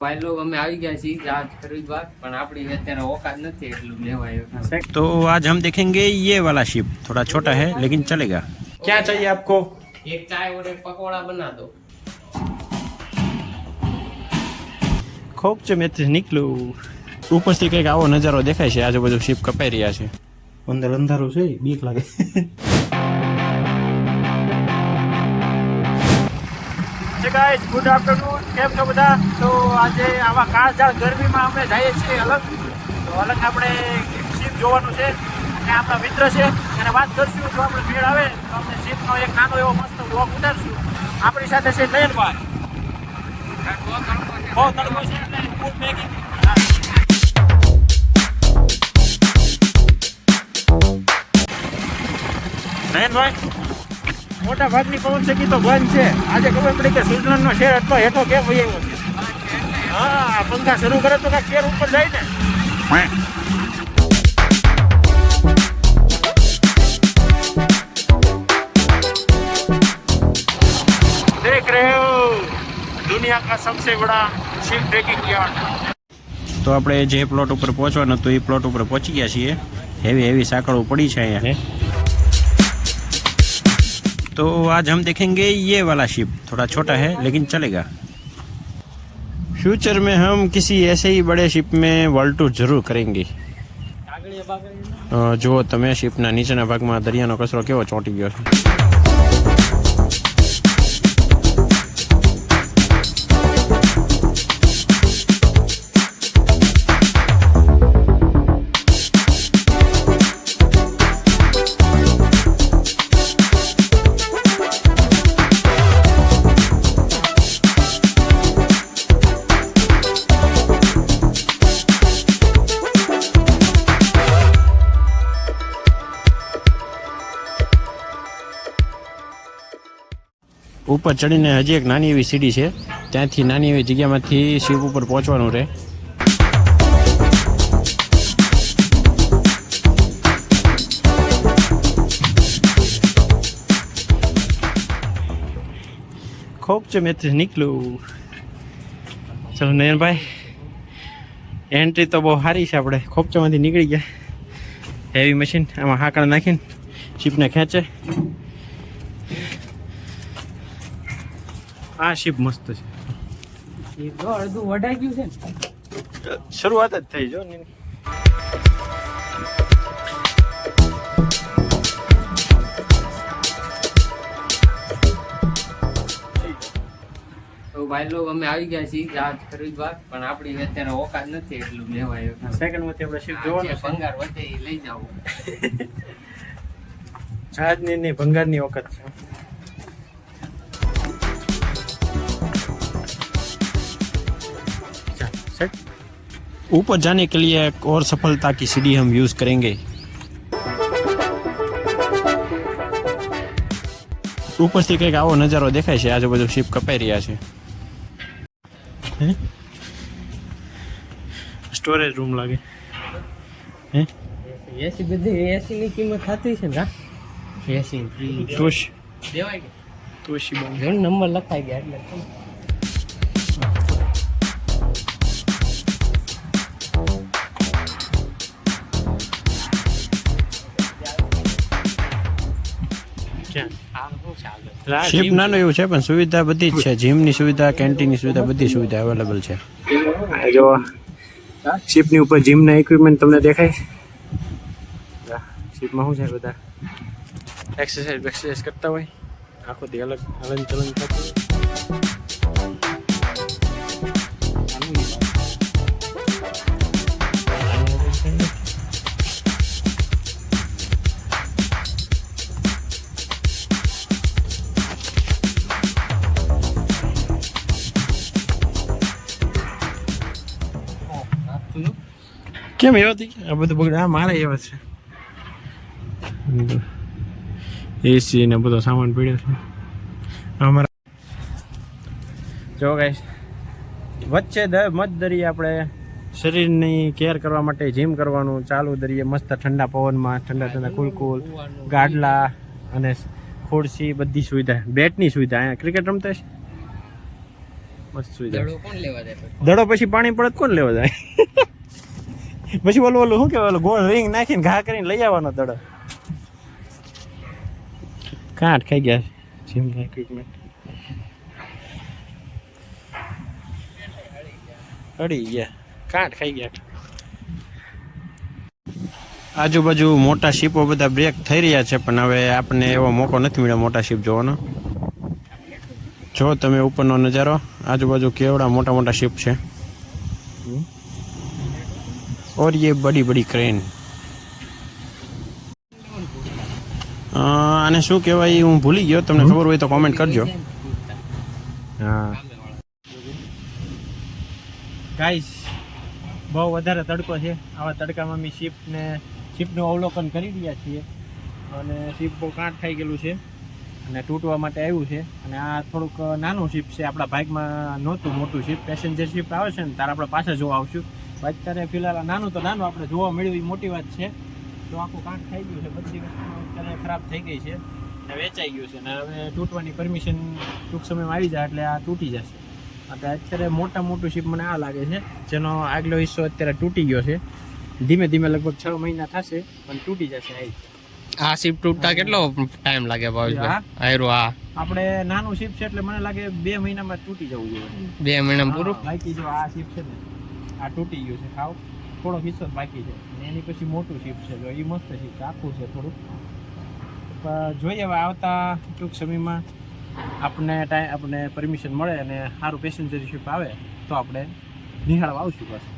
भाई लोग हमें आ गया सी जहाज खरीदवा पण આપણી અત્યારે औकात નથી એટલું લેવાય। तो आज हम देखेंगे ये वाला शिप, थोड़ा छोटा है लेकिन चलेगा। क्या चाहिए आपको? एक चाय और एक पकोड़ा बना दो। खूब चमेत निकलो ऊपर से कई आवो नजारो देखाय छे, आजू बाजू शिप कपाई रह्या छे, अंदर अंधारू छे, बीक लागे। गाइस गुड आफ्टरनून, કેમ છો બધા? તો આજે આવા કાળઝાળ ગરમીમાં અમે જઈએ છીએ અલગ, તો અલગ આપણે શિપ જોવાનું છે અને આપણા મિત્ર છે અને વાત કરશું, જો આપણે ભેળ આવે તો આપણે શિપનો એક નાનો એવો મસ્ત વ્લોગ ઉતારશું। આપણી સાથે છે નયનભાઈ। બહુ તડકો છે એટલે ફૂડ મેકિંગ। નયનભાઈ, મોટા ભાગની પવન ચક્કી તો બંધ છે, આજે ખબર પડી કે સ્વિટ્ઝરલેન્ડનો શેર એટલો હેઠો કેમ વહી આવ્યો છે। હા, પંખા શરૂ કરે તો કાંઈક શેર ઉપર જાય ને। देख रहे हो दुनिया का सबसे बड़ा शिप ब्रेकिंग यार्ड। તો આપણે જે પ્લોટ ઉપર પહોંચવાનું હતું એ પ્લોટ ઉપર પહોંચી ગયા છીએ। હેવી સાંકળો પડી છે અહીંયા। तो आज हम देखेंगे ये वाला शिप, थोड़ा छोटा है लेकिन चलेगा। फ्यूचर में हम किसी ऐसे ही बड़े शिप में वर्ल्ड टूर जरूर करेंगे। जो तमे शिपना नीचेना भागमां दरियानो कचरो केवो ચોંટી ગયો છે। ઉપર ચડીને હજી એક નાની એવી સીડી છે, ત્યાંથી નાની એવી જગ્યામાંથી શિપ ઉપર પહોંચવાનું રહે। ખૂબ ચમેથી નીકળું। ચલો નયનભાઈ, એન્ટ્રી તો બહુ સારી છે, આપણે ખોપચામાંથી નીકળી ગયા। હેવી મશીન આમાં હાકડા નાખીને શિપને ખેંચે। આ શિપ મસ્ત છે, અડધું વઢાઈ ગયું છે ને, શરૂઆત જ થઈ જો। તો ભાઈ લોગ અમે આવી ગયા છીએ જહાજ ખરીદવા પણ આપણી અત્યારે औकात નથી એટલું લેવાય। સેકન્ડ માંથી આપણે શિપ જોવાનું છે, ભંગાર વધે એ લઈ જાવ। જહાજની નહીં, ભંગારની औकात છે। ऊपर जाने के लिए एक और सफलता की सीढ़ी हम यूज करेंगे। ऊपर से कई आवो नजारो देखाय छे, आजू बाजू शिप कपाई रह्या छे। स्टोरेज रूम लागे हैं। એસી બધી એસી ની કિંમત થતી છે ને, એસી ફ્રી તોશ દેવાય કે તોશી બંધ નંબર લખાઈ ગયા એટલે શિપ નાનું એવું છે પણ સુવિધા બધી જ છે, જીમની સુવિધા, કેન્ટીનની સુવિધા, બધી સુવિધા અવેલેબલ છે। જો શિપની ઉપર જીમના ઇક્વિપમેન્ટ તમને દેખાય। શિપમાં શું છે, બધા એક્સરસાઇઝ કરતા હોય, આખો દી અલગ હલન ચલન થતું હોય। કેમ એવા હતી આ બધું બગડે? આ મારે એવા છે, એસી ને બધો સામાન પડ્યો છે અમારા। જો ગાઈસ, વચ્ચે મધ દરિયે આપણે શરીરની કેર કરવા માટે જીમ કરવાનું ચાલુ દરિયે, મસ્ત ઠંડા પવનમાં, ઠંડા કુલ ગાડલા અને ખુરશી, બધી સુવિધા, બેટની સુવિધા। અહીંયા ક્રિકેટ રમતા છે મસ્ત સુઈ જાય. દડો કોણ લેવા જાય પછી? દડો પછી પાણી પડે તો કોણ લેવા જાય? પછી ઓલું શું કહેવાય, ઓલું ગોળ રિંગ નાખીને ઘા કરીને લઈ આવવાનો દડો. કાંઠ ખાઈ ગયા છે જીમ ઇક્વિપમેન્ટ. અડી ગયા, કાંઠ ખાઈ ગયા. આજુબાજુ મોટા શીપો બધા બ્રેક થઈ રહ્યા છે, પણ હવે આપણને એવો મોકો નથી મળ્યો મોટા શીપ જોવાનો. જો તમે ઉપરનો નજારો, આજુબાજુ કેવડા મોટા મોટા શીપ છે. और ये बड़ी बड़ी क्रेन. આને શું કહેવાય હું ભૂલી ગયો, તમને ખબર હોય તો કોમેન્ટ કરજો. હા ગાઈસ, બહુ વધારે તડકો છે. આવા તડકામાં અમે શીપનું અવલોકન કરી રહ્યા છીએ અને શીપ બહુ કાંઠ ખાઈ ગયેલું છે અને તૂટવા માટે આવ્યું છે. અને આ થોડુંક નાનું શીપ છે, આપણા બાઇકમાં નહોતું મોટું શીપ. પેસેન્જર શીપ આવે છે ને તારે આપણે પાછા જોવા આવશું. અત્યારે ફિલહાલ નાનું તો નાનું આપણે જોવા મળ્યું એ મોટી વાત છે. તો આખું કાંઠ ખાઈ ગયું છે, બધી વસ્તુ અત્યારે ખરાબ થઈ ગઈ છે અને વેચાઈ ગયું છે અને હવે તૂટવાની પરમિશન ટૂંક સમયમાં આવી જાય એટલે આ તૂટી જશે. અત્યારે મોટું શીપ મને આ લાગે છે, જેનો આગલો હિસ્સો અત્યારે તૂટી ગયો છે. ધીમે ધીમે લગભગ 6 મહિના થશે પણ તૂટી જશે. આ શીપ તૂટતા કેટલો ટાઈમ લાગે ભાવેશભાઈ? આયરો આ આપણે નાનું શીપ છે એટલે મને લાગે 2 મહિનામાં તૂટી જવું જોઈએ. 2 મહિનામાં પૂરું? બાકી જો આ શીપ છે ને આ તૂટી ગયું છે, ખાવ થોડો હિસ્સો બાકી છે. એની પછી મોટું શીપ છે, જો એ મસ્ત શીપ છે, આખું છે થોડુંક. જોઈએ હવે આવતા ટૂંક સમયમાં આપણને પરમિશન મળે અને સારું પેસેન્જર શીપ આવે તો આપણે નિહાળવા આવશું પાછું.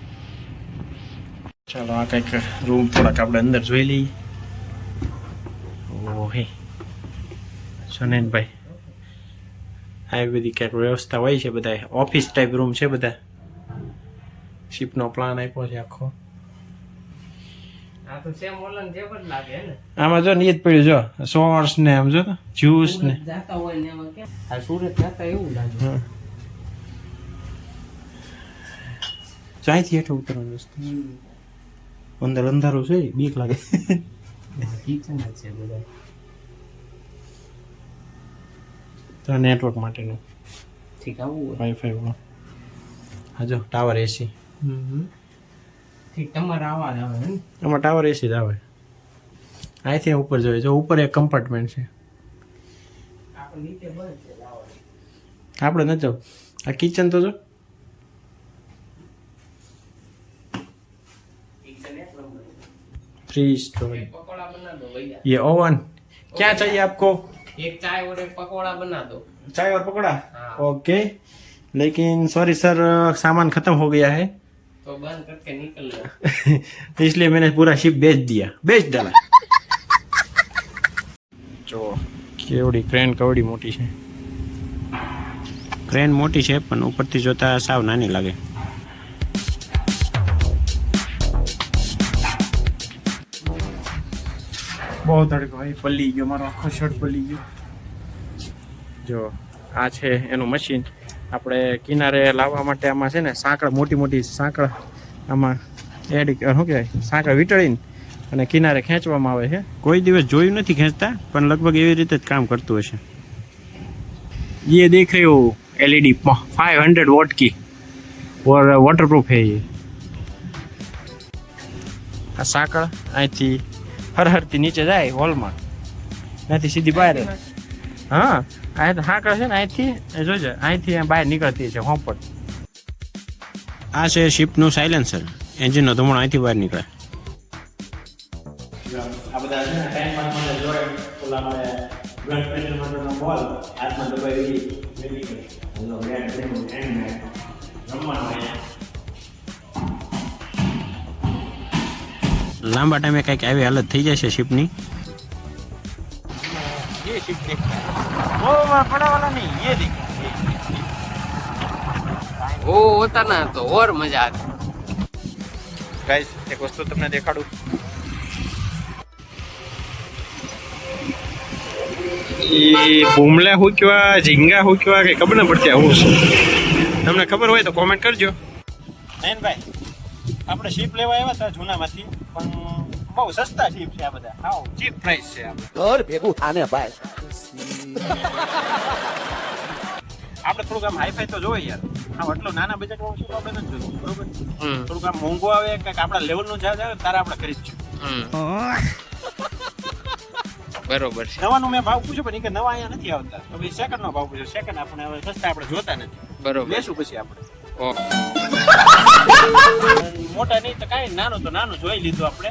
ચાલો આ કંઈક રૂમ થોડાક આપણે અંદર જોઈ લઈએ. ઓહે સુનેનભાઈ, આવી બધી ક્યાંક વ્યવસ્થા હોય છે, બધા ઓફિસ ટાઈપ રૂમ છે. બધા શીપનો પ્લાન આપ્યો છે આખો. આ તો સેમ ઓલન જેમ જ લાગે ને. આમાં જો નિયત પડ્યું, જો સોર્સ ને આમ જો જ્યુસ ને જાતા હોય ને એમાં કે આ સુરત જાતા એવું લાગે. ચાયથી હેઠળ ઉતરવાનું રસ્તો. અંદર અંધારું છે, બીક લાગે. કિચન જ છે બધા. તો નેટવર્ક માટેનું ઠીક આવું હોય. વાઈફાઈ વાળો. હા જો ટાવર એસી. ઠીક તમારે આવાજ આવે ને. આમાં ટાવર એસી જ આવે. અહીંથી ઉપર જોઈએ, જો ઉપર એક કમ્પાર્ટમેન્ટ છે. આપણે નીચે બંધ છે લાવો. આપણે ન જાવ. આ કિચન તો જો કિચન એક નંબર. फ्रीज तो पकौड़ा बना दो भैया. ये ओवन क्या चाहिए आपको? एक चाय और एक पकौड़ा बना दो. चाय और पकौड़ा? हाँ. ओके, लेकिन सॉरी सर सामान खत्म हो गया है तो बंद करके निकल लो. इसलिए मैंने पूरा शिप बेच डाला. જો કેવડી ક્રેન કવડી મોટી છે. ક્રેન મોટી છે પણ ઉપરથી જોતા સાવ નાની લાગે. બહુ તડકો ભાઈ, પલ્લી ગયો મારો આખો શર્ટ પલ્લી ગયો. જો આ છે એનું મશીન. આપણે કિનારે લાવવા માટે આમાં છે ને સાંકળ, મોટી સાંકળ આમાં એડ શું કહેવાય, સાંકળ વીંટળીને અને કિનારે ખેંચવામાં આવે છે. કોઈ દિવસ જોયું નથી ખેંચતા, પણ લગભગ એવી રીતે જ કામ કરતું હશે. ये देख रहे हो LED 500 वॉट की और वाटरप्रूफ है ये. આ સાંકળ અહીંથી હરહરથી નીચે જાય હોલમાં, અહીંથી સીધી બહાર. હા આ સાંકળ છે ને અહીંથી જોજે, અહીંથી બહાર નીકળતી છે હોંપટ. આ છે શિપનું સાયલેન્સર, એન્જિનનો ધુમાડો અહીંથી બહાર નીકળે. આ બધા છે ને ટાઈમ પાસ માટે જોડે ઓલા આપણે બ્લડ પ્રેશર માટેનો બોલ હાથમાં દબાવી મેડિકલ હેલો બેટ પ્લેનો હેન્ડ બેટ રમવાનું અહીંયા. લાંબા ટાઈમે કંઈક આવી હાલત થઈ જાય છે શિપની. ये शिप देख वो बड़ा वाला नहीं, ये देख. वो होता ना तो और मजा आती. गाइस एक वस्तु તમને દેખાડું. ये ભૂમલા હુકવા ઝીંગા હુકવા કે ખબર ન પડતી આવું છે. તમને ખબર હોય તો કોમેન્ટ કરજો. નયનભાઈ, આપણે શિપ લેવા આવ્યા હતા જૂનામાંથી, પણ બહુ સસ્તા શિપ છે આ બધા. હાઉ ચીપ પ્રાઇસ છે આપણે. ઘર ભેગું થાને ભાઈ. આપણે થોડુંક આમ હાઈફાઈ તો જોઈએ યાર. આમ એટલું નાના બજેટમાં શું આપણે નથી જોતું, બરોબર? થોડુંક આમ મોંઘું આવે કંઈક આપણા લેવલનું ચાર્જ આવે તારે આપણે ખરીદશું. બરોબર છે. નવાનો મેં ભાવ પૂછ્યો પણ એ કે નવા અહીંયા નથી આવતા, તો ભાઈ સેકન્ડનો ભાવ પૂછ્યો. સેકન્ડ આપણે હવે સસ્તા આપણે જોતા નથી, બરોબર. લેશું પછી આપણે. ઓહ. મોટા નહીં તો કાંઈ, નાનું તો નાનું જોઈ લીધું આપણે.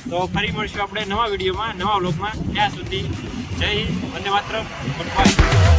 તો ફરી મળશું આપણે નવા વિડીયોમાં, નવા વ્લોગમાં. ત્યાં સુધી જય હિન્દ, વંદે માતરમ, ગુડ બાય.